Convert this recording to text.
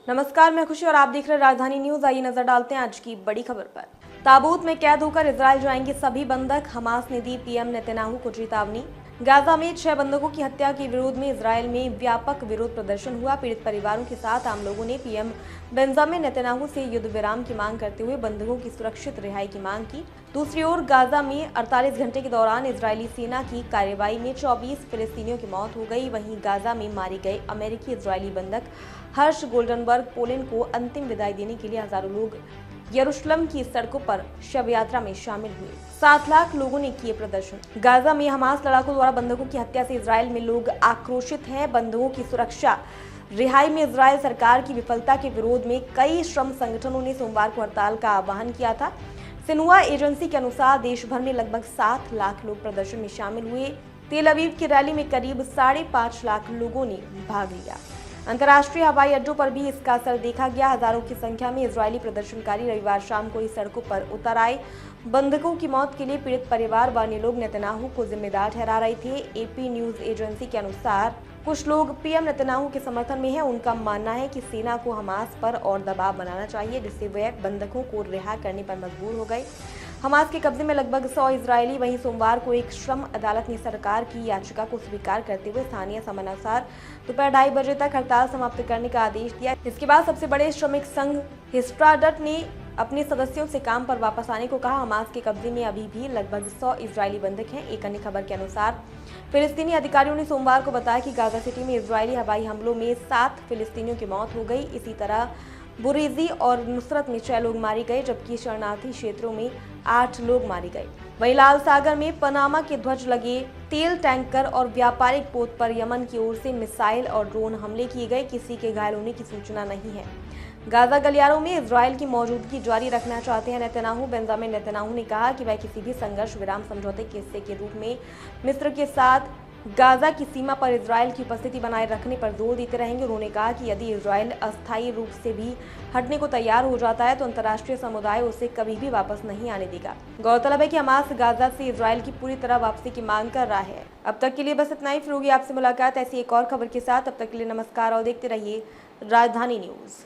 नमस्कार, मैं खुशी और आप देख रहे हैं राजधानी न्यूज। आइए नजर डालते हैं आज की बड़ी खबर पर। ताबूत में कैद होकर इजराइल जाएंगे सभी बंधक, हमास ने दी पीएम नेतन्याहू को चेतावनी। गाजा में 6 बंधकों की हत्या के विरोध में इजराइल में व्यापक विरोध प्रदर्शन हुआ। पीड़ित परिवारों के साथ आम लोगों ने पीएम बेंजामिन नेतन्याहू से युद्ध विराम की मांग करते हुए बंधकों की सुरक्षित रिहाई की मांग की। दूसरी ओर गाजा में 48 घंटे के दौरान इजरायली सेना की कार्रवाई में 24 फिलिस्तीनियों की मौत हो गई। वहीं गाजा में मारे गए अमेरिकी इजरायली बंधक हर्ष गोल्डनबर्ग पोलैंड को अंतिम विदाई देने के लिए हजारों लोग यरूशलेम की सड़कों पर शव यात्रा में शामिल हुए। 7 लाख लोगों ने किए प्रदर्शन। गाजा में हमास लड़ाकों द्वारा बंधकों की हत्या से इजराइल में लोग आक्रोशित हैं। बंधकों की सुरक्षा रिहाई में इजराइल सरकार की विफलता के विरोध में कई श्रम संगठनों ने सोमवार को हड़ताल का आह्वान किया था। सिन्हुआ एजेंसी के अनुसार देश भर में लगभग 7 लाख लोग प्रदर्शन में शामिल हुए। तेल अवीव की रैली में करीब 5.5 लाख लोगों ने भाग लिया। अंतर्राष्ट्रीय हवाई अड्डों पर भी इसका असर देखा गया। हजारों की संख्या में इजरायली प्रदर्शनकारी रविवार शाम को ही सड़कों पर उतर आए। बंधकों की मौत के लिए पीड़ित परिवार व अन्य लोग नेतन्याहू को जिम्मेदार ठहरा रहे थे। एपी न्यूज एजेंसी के अनुसार कुछ लोग पीएम नेतन्याहू के समर्थन में हैं। उनका मानना है कि सेना को हमास पर और दबाव बनाना चाहिए, जिससे वे बंधकों को रिहा करने पर मजबूर हो गए। हमास के कब्जे में लगभग 100 इजरायली। वहीं सोमवार को एक श्रम अदालत ने सरकार की याचिका को स्वीकार करते हुए स्थानीय समयानुसार दोपहर 2:30 बजे तक हड़ताल समाप्त करने का आदेश दिया। इसके बाद सबसे बड़े श्रमिक संघ हिस्ट्राडट ने अपने सदस्यों से काम पर वापस आने को कहा। हमास के कब्जे में अभी भी लगभग 100 इजरायली बंधक हैं। एक अन्य खबर के अनुसार फिलिस्तीनी अधिकारियों ने सोमवार को बताया कि गाजा सिटी में इजरायली हवाई हमलों में 7 फिलिस्तीनियों की मौत हो गई। इसी तरह बुरेजी और नुसरत में 6 लोग मारे गए, जबकि शरणार्थी क्षेत्रों में 8 लोग मारे गए। वहीं लाल सागर में पनामा के ध्वज लगे तेल टैंकर और व्यापारिक पोत पर यमन की ओर से मिसाइल और ड्रोन हमले किए गए। किसी के घायल होने की सूचना नहीं है। गाजा गलियारों में इजराइल की मौजूदगी जारी रखना चाहते हैं नेतन्याहू। बेंजामिन नेतन्याहू ने कहा कि वह किसी भी संघर्ष विराम समझौते के हिस्से के रूप में मिस्र के साथ गाजा की सीमा पर इजराइल की उपस्थिति बनाए रखने पर जोर देते रहेंगे। उन्होंने कहा कि यदि इजराइल अस्थायी रूप से भी हटने को तैयार हो जाता है तो अंतर्राष्ट्रीय समुदाय उसे कभी भी वापस नहीं आने देगा। गौरतलब है कि हमास गाजा से इजराइल की पूरी तरह वापसी की मांग कर रहा है। अब तक के लिए बस इतना ही। फिर होगी आपसे मुलाकात ऐसी एक और खबर के साथ। अब तक के लिए नमस्कार और देखते रहिए राजधानी न्यूज।